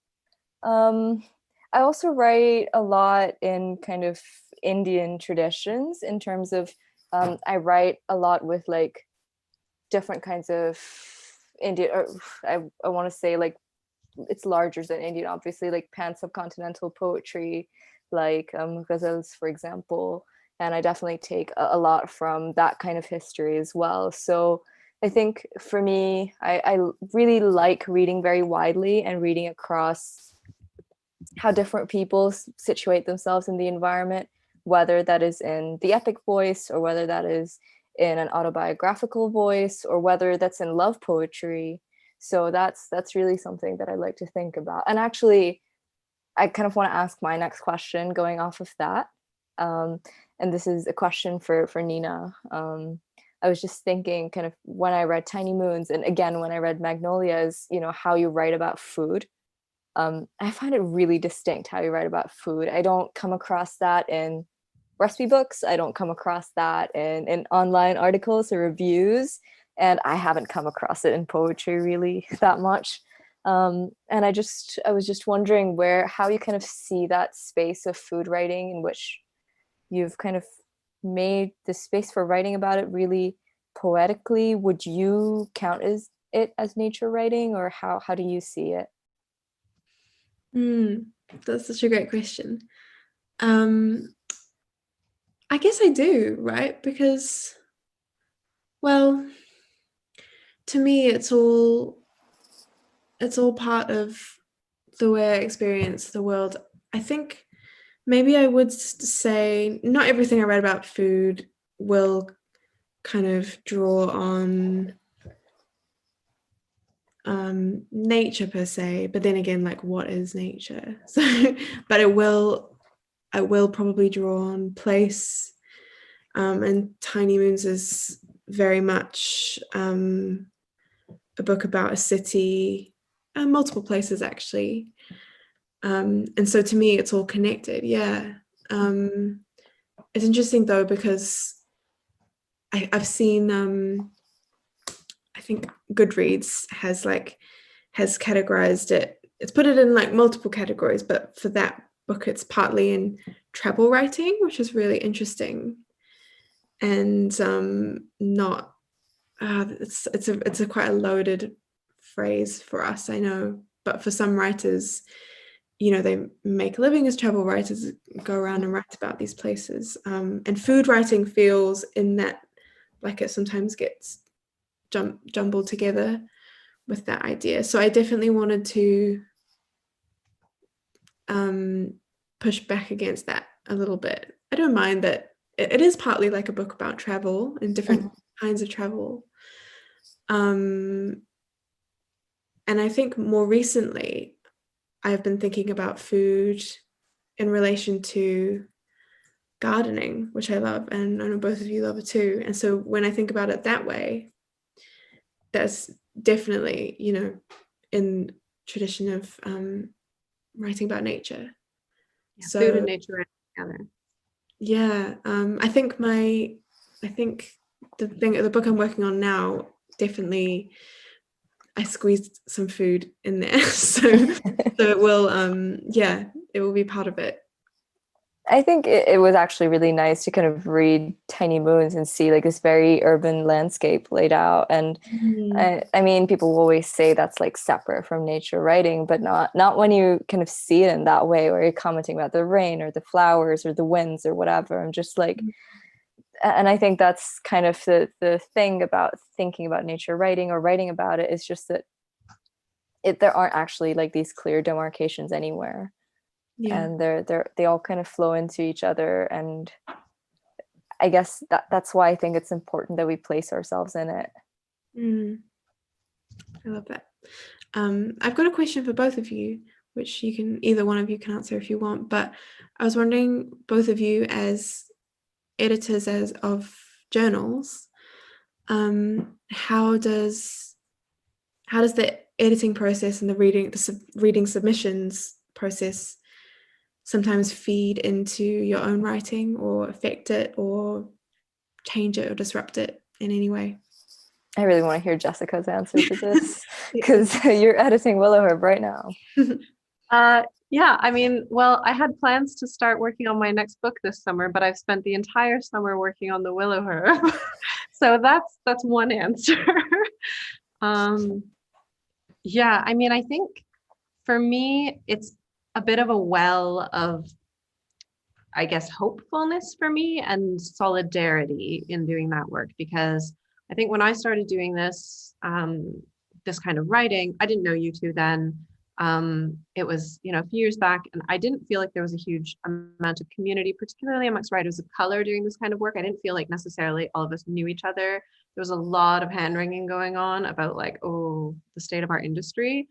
I also write a lot in kind of Indian traditions in terms of I write a lot with like different kinds of Indian, or I want to say like it's larger than Indian, obviously, like pan-subcontinental poetry, like ghazals, for example. And I definitely take a lot from that kind of history as well. So I think for me, I really like reading very widely and reading across how different people situate themselves in the environment, whether that is in the epic voice or whether that is in an autobiographical voice or whether that's in love poetry. So that's really something that I like to think about. And actually, I kind of want to ask my next question going off of that. And this is a question for Nina. I was just thinking kind of when I read Tiny Moons, and again, when I read Magnolias, how you write about food. I find it really distinct how you write about food. I don't come across that in recipe books. I don't come across that in online articles or reviews. And I haven't come across it in poetry really that much. And I was just wondering how you kind of see that space of food writing in which you've kind of made the space for writing about it really poetically. Would you count it as nature writing, or how do you see it? That's such a great question. I guess I do, right? Because, well, to me, it's all part of the way I experience the world. I think maybe I would say not everything I read about food will kind of draw on nature per se, but then again, like, what is nature? So, but I will probably draw on place, and Tiny Moons is very much a book about a city, multiple places actually, and so to me it's all connected. It's interesting though, because I've seen I think Goodreads has categorized it. It's put it in like multiple categories, but for that book, it's partly in travel writing, which is really interesting, and not. It's a quite a loaded phrase for us, I know, but for some writers, they make a living as travel writers, go around and write about these places. And food writing feels in that like it sometimes gets jumbled together with that idea. So I definitely wanted to push back against that a little bit. I don't mind that it is partly like a book about travel and different kinds of travel. And I think more recently, I've been thinking about food in relation to gardening, which I love, and I know both of you love it too. And so when I think about it that way, that's definitely, in tradition of writing about nature. Yeah, So food and nature together. yeah, I think the book I'm working on now, definitely I squeezed some food in there. so it will it will be part of it. I think it was actually really nice to kind of read Tiny Moons and see like this very urban landscape laid out. And I mean, people always say that's like separate from nature writing, but not when you kind of see it in that way, where you're commenting about the rain or the flowers or the winds or whatever. I'm just like, and I think that's kind of the thing about thinking about nature writing or writing about it, is just that there aren't actually like these clear demarcations anywhere. Yeah. And they all kind of flow into each other, and I guess that's why I think it's important that we place ourselves in it. I love that. I've got a question for both of you, which either one of you can answer if you want, but I was wondering, both of you as editors of journals, how does the editing process and the reading submissions process sometimes feed into your own writing, or affect it, or change it, or disrupt it in any way? I really want to hear Jessica's answer to this, because you're editing Willowherb right now. Yeah, I mean, well, I had plans to start working on my next book this summer, but I've spent the entire summer working on the Willowherb. So that's one answer. Yeah, I mean, I think for me, it's a bit of a well of, I guess, hopefulness for me and solidarity in doing that work, because I think when I started doing this, this kind of writing, I didn't know you two then. It was, a few years back, and I didn't feel like there was a huge amount of community, particularly amongst writers of color, doing this kind of work. I didn't feel like necessarily all of us knew each other. There was a lot of hand wringing going on about like, oh, the state of our industry.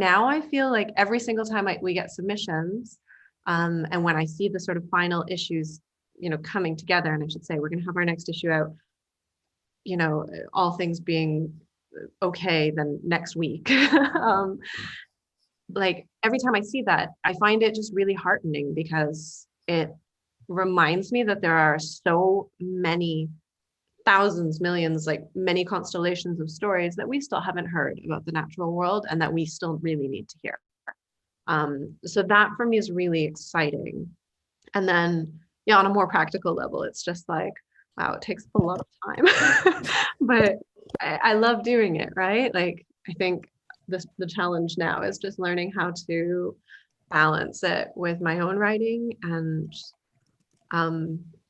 Now I feel like every single time we get submissions, and when I see the sort of final issues, coming together, and I should say we're going to have our next issue out, all things being okay, then next week. Like every time I see that, I find it just really heartening, because it reminds me that there are so many thousands, millions, like many constellations of stories that we still haven't heard about the natural world, and that we still really need to hear. So that for me is really exciting. And then, yeah, on a more practical level, it's just like, wow, it takes a lot of time, but I love doing it, right? Like, I think the challenge now is just learning how to balance it with my own writing. And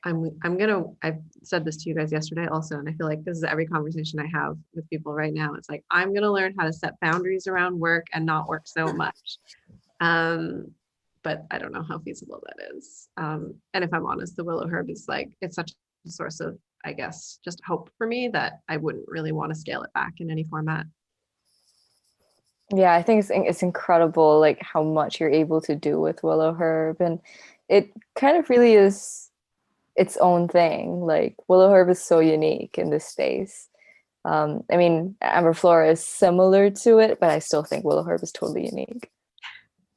I've said this to you guys yesterday also, and I feel like this is every conversation I have with people right now. It's like, I'm going to learn how to set boundaries around work and not work so much. But I don't know how feasible that is. And if I'm honest, the Willowherb is like, it's such a source of, I guess, just hope for me, that I wouldn't really want to scale it back in any format. Yeah, I think it's incredible, like how much you're able to do with Willowherb, and it kind of really is its own thing. Like Willowherb is so unique in this space. I mean, Amber Flora is similar to it, but I still think Willowherb is totally unique.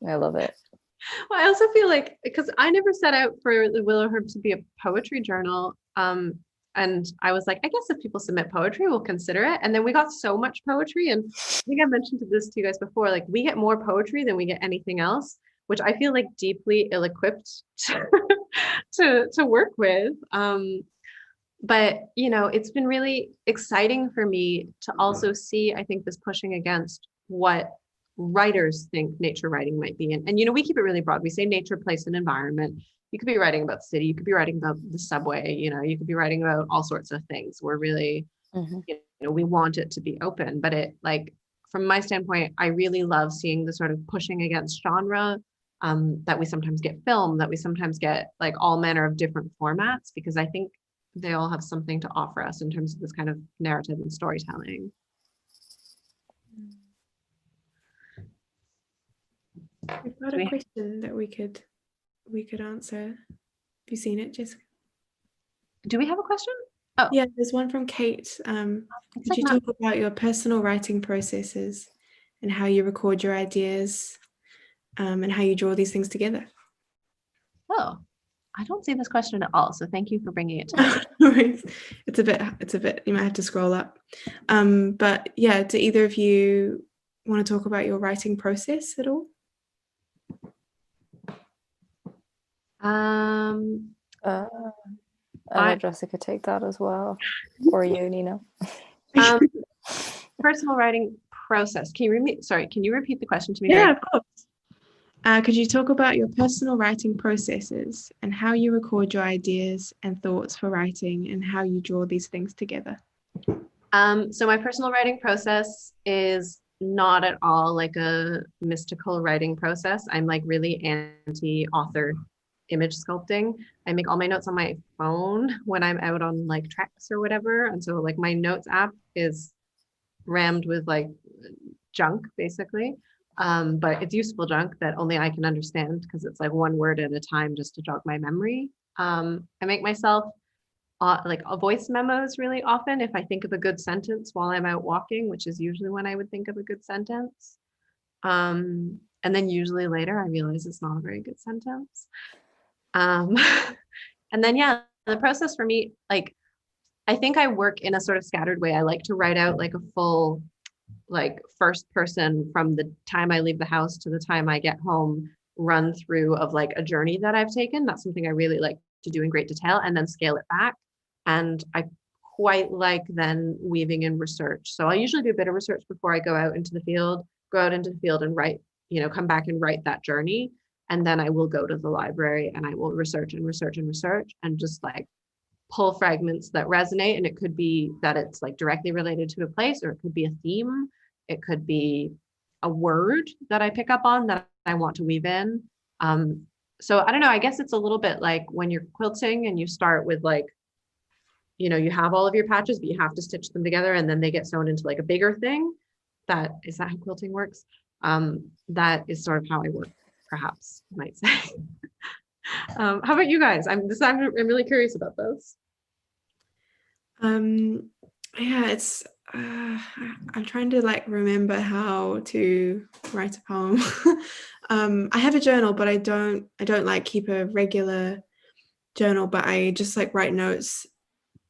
I love it. Well, I also feel like, because I never set out for the Willowherb to be a poetry journal, And I was like, I guess if people submit poetry, we'll consider it. And then we got so much poetry. And I think I mentioned this to you guys before, like we get more poetry than we get anything else, which I feel like deeply ill-equipped to work with. But, it's been really exciting for me to also see, I think, this pushing against what writers think nature writing might be. And we keep it really broad. We say nature, place, and environment. You could be writing about the city. You could be writing about the subway. You could be writing about all sorts of things. We're really, we want it to be open. But from my standpoint, I really love seeing the sort of pushing against genre that we sometimes get film, that we sometimes get like all manner of different formats, because I think they all have something to offer us in terms of this kind of narrative and storytelling. We've got a question that we could answer. Have you seen it, Jessica? Do we have a question? Oh yeah, there's one from Kate. Could you talk about your personal writing processes and how you record your ideas, and how you draw these things together? Oh, I don't see this question at all, so thank you for bringing it to me. It's a bit, you might have to scroll up. But yeah, do either of you want to talk about your writing process at all? I'll let Jessica take that as well, or you, Nina. Personal writing process. Can you repeat the question to me? Yeah, of course. Could you talk about your personal writing processes and how you record your ideas and thoughts for writing and how you draw these things together? So my personal writing process is not at all like a mystical writing process. I'm like really anti-author image sculpting. I make all my notes on my phone when I'm out on like treks or whatever. And so like my notes app is rammed with like junk basically. But it's useful junk that only I can understand because it's like one word at a time just to jog my memory. I make myself like voice memos really often if I think of a good sentence while I'm out walking, which is usually when I would think of a good sentence. And then usually later I realize it's not a very good sentence. And then, yeah, the process for me, like, I think I work in a sort of scattered way. I like to write out like a full like first person from the time I leave the house to the time I get home run through of like a journey that I've taken. That's something I really like to do in great detail, and then scale it back. And I quite like then weaving in research. So I usually do a bit of research before I go out into the field and write, come back and write that journey. And then I will go to the library and I will research and just like pull fragments that resonate. And it could be that it's like directly related to a place, or it could be a theme. It could be a word that I pick up on that I want to weave in. So I don't know, I guess it's a little bit like when you're quilting and you start with like, you have all of your patches, but you have to stitch them together and then they get sewn into like a bigger thing. Is that how quilting works? That is sort of how I work, perhaps you might say. How about you guys? I'm really curious about this. Yeah, it's I'm trying to like remember how to write a poem. I have a journal, but I don't like keep a regular journal, but I just like write notes.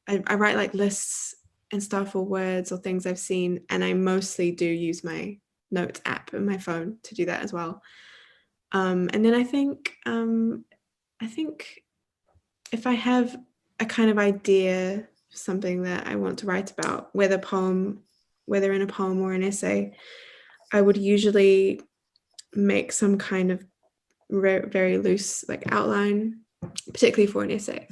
I write like lists and stuff, or words or things I've seen, and I mostly do use my notes app and my phone to do that as well. And then I think if I have a kind of idea, something that I want to write about, whether in a poem or an essay, I would usually make some kind of very loose like outline, particularly for an essay,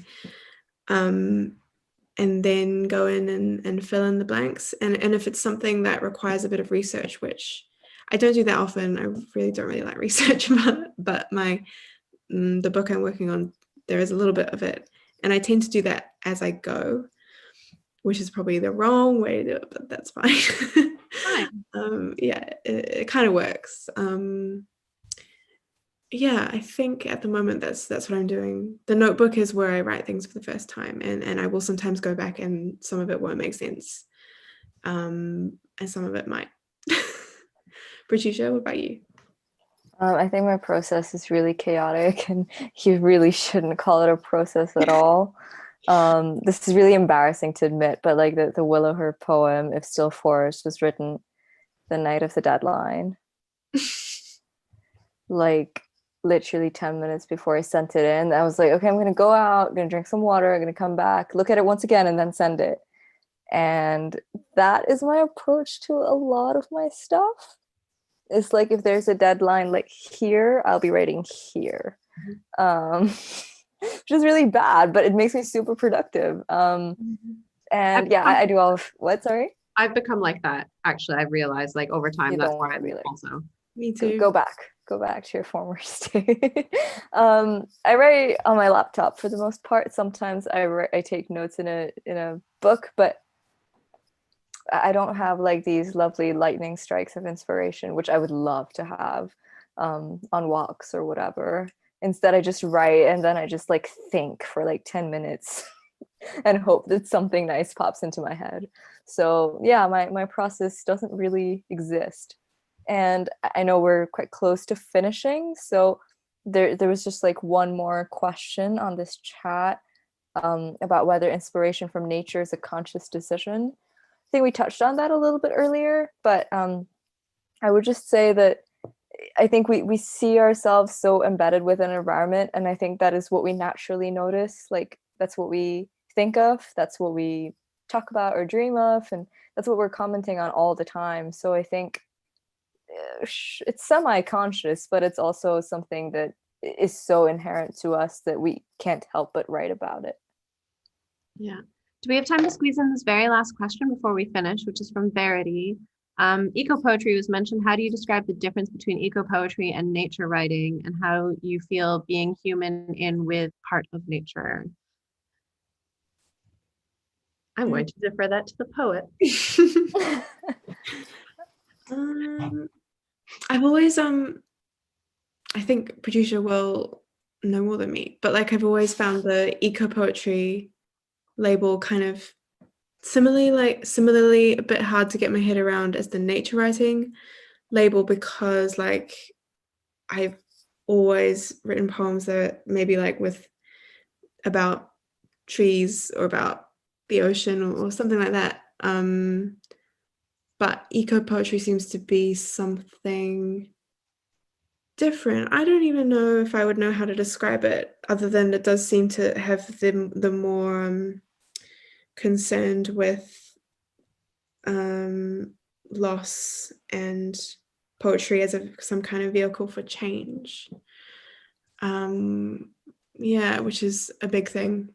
and then go in and fill in the blanks. And if it's something that requires a bit of research, which I don't do that often, I really don't really like research, but the book I'm working on, there is a little bit of it, and I tend to do that as I go, which is probably the wrong way to do it, but that's fine. Yeah, it kind of works. Yeah, I think at the moment that's what I'm doing. The notebook is where I write things for the first time, and I will sometimes go back and some of it won't make sense, and some of it might. Pratyusha, what about you? I think my process is really chaotic, and you really shouldn't call it a process at all. This is really embarrassing to admit, but like the Willowher poem, If Still Forest, was written the night of the deadline. Like literally 10 minutes before I sent it in. I was like, okay, I'm gonna go out, I'm gonna drink some water, I'm gonna come back, look at it once again, and then send it. And that is my approach to a lot of my stuff. It's like if there's a deadline like here, I'll be writing here. Which is really bad, but it makes me super productive. And yeah, I do all of what, sorry? I've become like that. Actually, I've realized like over time, that's why I'm like, also. Me too. Go back to your former state. I write on my laptop for the most part. Sometimes I take notes in a book, but I don't have like these lovely lightning strikes of inspiration, which I would love to have on walks or whatever. Instead, I just write and then I just like think for like 10 minutes and hope that something nice pops into my head. So yeah, my process doesn't really exist. And I know we're quite close to finishing. So there was just like one more question on this chat about whether inspiration from nature is a conscious decision. I think we touched on that a little bit earlier, but I would just say that I think we see ourselves so embedded with an environment, and I think that is what we naturally notice. Like that's what we think of, that's what we talk about or dream of, and that's what we're commenting on all the time. So I think it's semi-conscious, but it's also something that is so inherent to us that we can't help but write about it. Yeah. Do we have time to squeeze in this very last question before we finish, which is from Verity? Eco-poetry was mentioned. How do you describe the difference between eco-poetry and nature writing, and how you feel being human in with part of nature? I'm going to defer that to the poet. I've always I think Pratyusha will know more than me, but like I've always found the eco-poetry label kind of similarly a bit hard to get my head around as the nature writing label, because like I've always written poems that maybe like about trees or about the ocean or something like that. But eco poetry seems to be something different. I don't even know if I would know how to describe it, other than it does seem to have the more concerned with loss and poetry as some kind of vehicle for change. Yeah, which is a big thing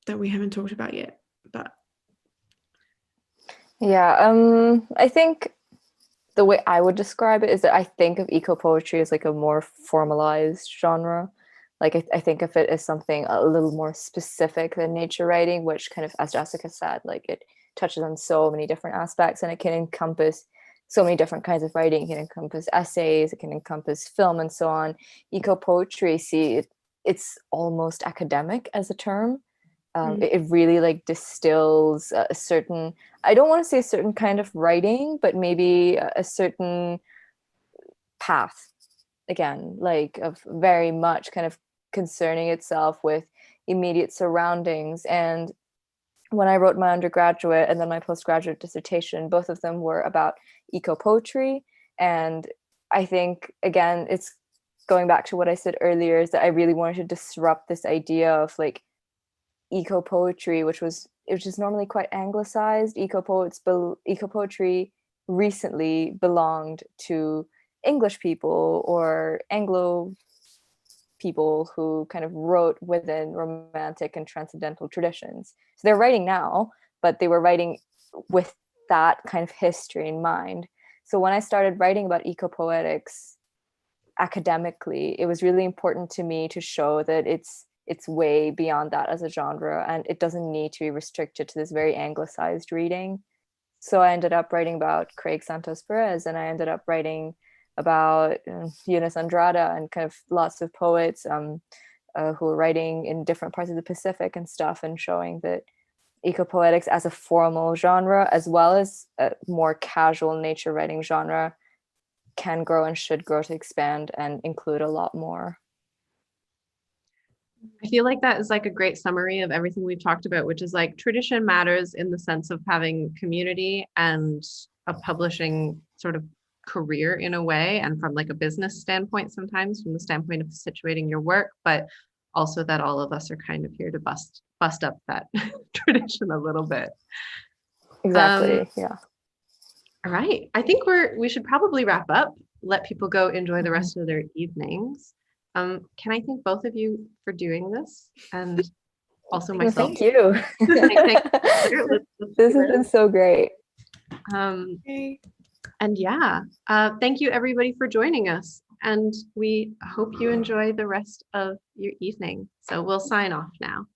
that we haven't talked about yet. But yeah, I think the way I would describe it is that I think of eco poetry as like a more formalized genre. Like I think of it as something a little more specific than nature writing, which kind of, as Jessica said, like it touches on so many different aspects and it can encompass so many different kinds of writing. It can encompass essays, it can encompass film and so on. Eco poetry, it's almost academic as a term. It really like distills a certain, I don't want to say a certain kind of writing, but maybe a certain path, again, like of very much kind of concerning itself with immediate surroundings. And when I wrote my undergraduate and then my postgraduate dissertation, both of them were about eco poetry. And I think, again, it's going back to what I said earlier, is that I really wanted to disrupt this idea of like eco poetry, which is normally quite anglicized. Eco poetry recently belonged to English people or Anglo people who kind of wrote within romantic and transcendental traditions. So they're writing now, but they were writing with that kind of history in mind. So when I started writing about eco-poetics academically, it was really important to me to show that it's way beyond that as a genre, and it doesn't need to be restricted to this very anglicized reading. So I ended up writing about Craig Santos Perez, and I ended up writing about Eunice Andrada and kind of lots of poets who are writing in different parts of the Pacific and stuff, and showing that eco-poetics as a formal genre, as well as a more casual nature writing genre, can grow and should grow to expand and include a lot more. I feel like that is like a great summary of everything we've talked about, which is like tradition matters in the sense of having community and a publishing sort of career in a way, and from like a business standpoint, sometimes from the standpoint of situating your work, but also that all of us are kind of here to bust up that tradition a little bit. Exactly. Yeah. All right. I think we should probably wrap up, let people go enjoy the rest of their evenings. Can I thank both of you for doing this, and also Well, myself? thank you. This has been so great. Okay. And yeah, thank you everybody for joining us. And we hope you enjoy the rest of your evening. So we'll sign off now.